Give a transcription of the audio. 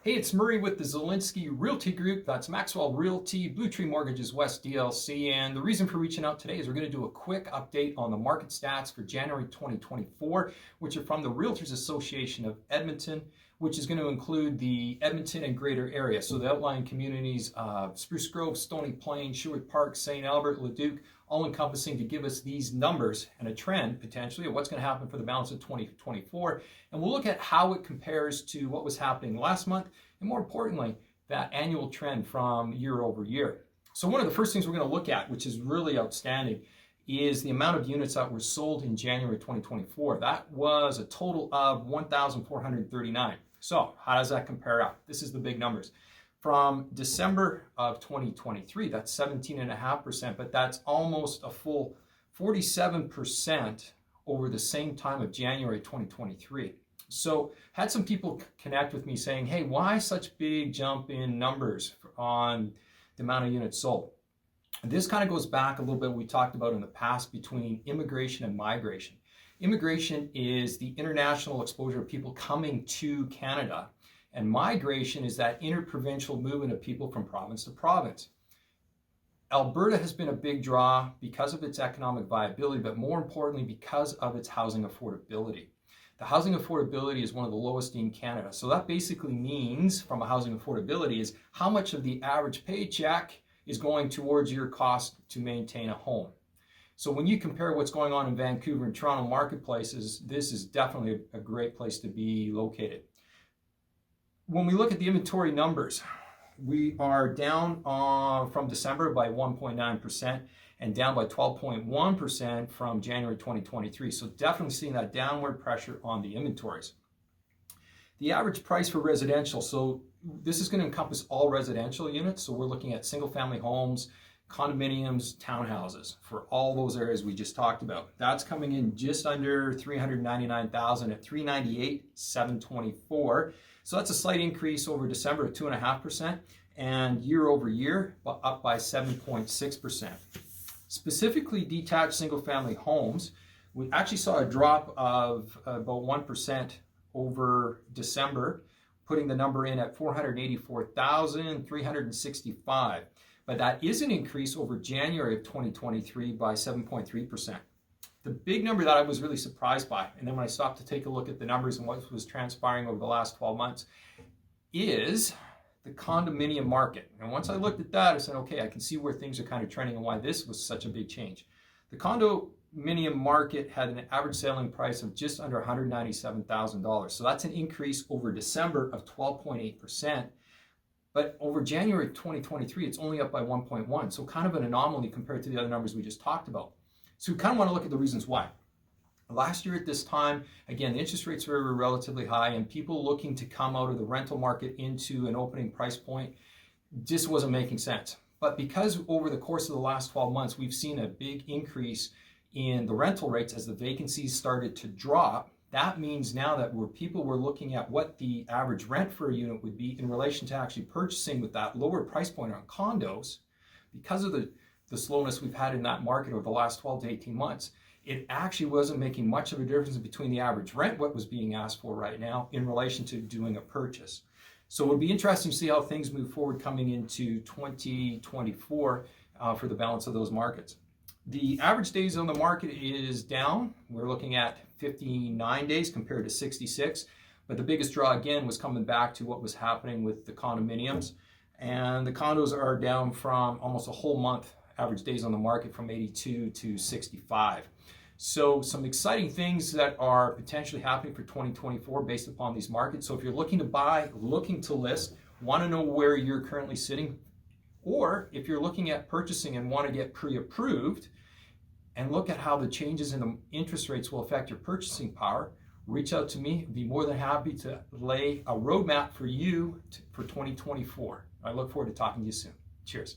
Hey, it's Murray with the Zelinski Realty Group. That's Maxwell Realty, Blue Tree Mortgages West DLC. And the reason for reaching out today is we're going to do a quick update on the market stats for January 2024, which are from the Realtors Association of Edmonton, which is going to include the Edmonton and greater area. So the outlying communities of Spruce Grove, Stony Plain, Sherwood Park, St. Albert, Leduc, all encompassing to give us these numbers and a trend potentially of what's going to happen for the balance of 2024. And we'll look at how it compares to what was happening last month, and more importantly, that annual trend from year over year. So one of the first things we're going to look at, which is really outstanding, is the amount of units that were sold in January 2024. That was a total of 1,439. So how does that compare out? This is the big numbers. From December of 2023, that's 17.5%, but that's almost a full 47% over the same time of January 2023. So had some people connect with me saying, hey, why such big jump in numbers on the amount of units sold? And this kind of goes back a little bit what we talked about in the past between immigration and migration. Immigration is the international exposure of people coming to Canada, and migration is that interprovincial movement of people from province to province. Alberta has been a big draw because of its economic viability, but more importantly, because of its housing affordability. The housing affordability is one of the lowest in Canada. So that basically means, from a housing affordability, is how much of the average paycheck is going towards your cost to maintain a home. So when you compare what's going on in Vancouver and Toronto marketplaces, this is definitely a great place to be located. When we look at the inventory numbers, we are down from December by 1.9% and down by 12.1% from January 2023. So definitely seeing that downward pressure on the inventories. The average price for residential, so this is going to encompass all residential units. So we're looking at single family homes, condominiums, townhouses for all those areas we just talked about. That's coming in just under 399,000 at 398,724. So that's a slight increase over December of 2.5%, and year over year up by 7.6%. Specifically detached single family homes, we actually saw a drop of about 1% over December, putting the number in at 484,365. But that is an increase over January of 2023 by 7.3%. The big number that I was really surprised by, and then when I stopped to take a look at the numbers and what was transpiring over the last 12 months, is the condominium market. And once I looked at that, I said, okay, I can see where things are kind of trending and why this was such a big change. The condominium market had an average selling price of just under $197,000. So that's an increase over December of 12.8%. But over January 2023, it's only up by 1.1. So kind of an anomaly compared to the other numbers we just talked about. So we kind of want to look at the reasons why. Last year at this time, again, the interest rates were relatively high and people looking to come out of the rental market into an opening price point just wasn't making sense. But because over the course of the last 12 months, we've seen a big increase in the rental rates as the vacancies started to drop, that means now that people were looking at what the average rent for a unit would be in relation to actually purchasing with that lower price point on condos, because of the slowness we've had in that market over the last 12 to 18 months, it actually wasn't making much of a difference between the average rent, what was being asked for right now, in relation to doing a purchase. So it would be interesting to see how things move forward coming into 2024 for the balance of those markets. The average days on the market is down. We're looking at 59 days compared to 66. But the biggest draw, again, was coming back to what was happening with the condominiums. And the condos are down from almost a whole month, average days on the market from 82 to 65. So some exciting things that are potentially happening for 2024 based upon these markets. So if you're looking to buy, looking to list, want to know where you're currently sitting, or if you're looking at purchasing and want to get pre-approved and look at how the changes in the interest rates will affect your purchasing power, reach out to me. I'd be more than happy to lay a roadmap for you for 2024. I look forward to talking to you soon. Cheers.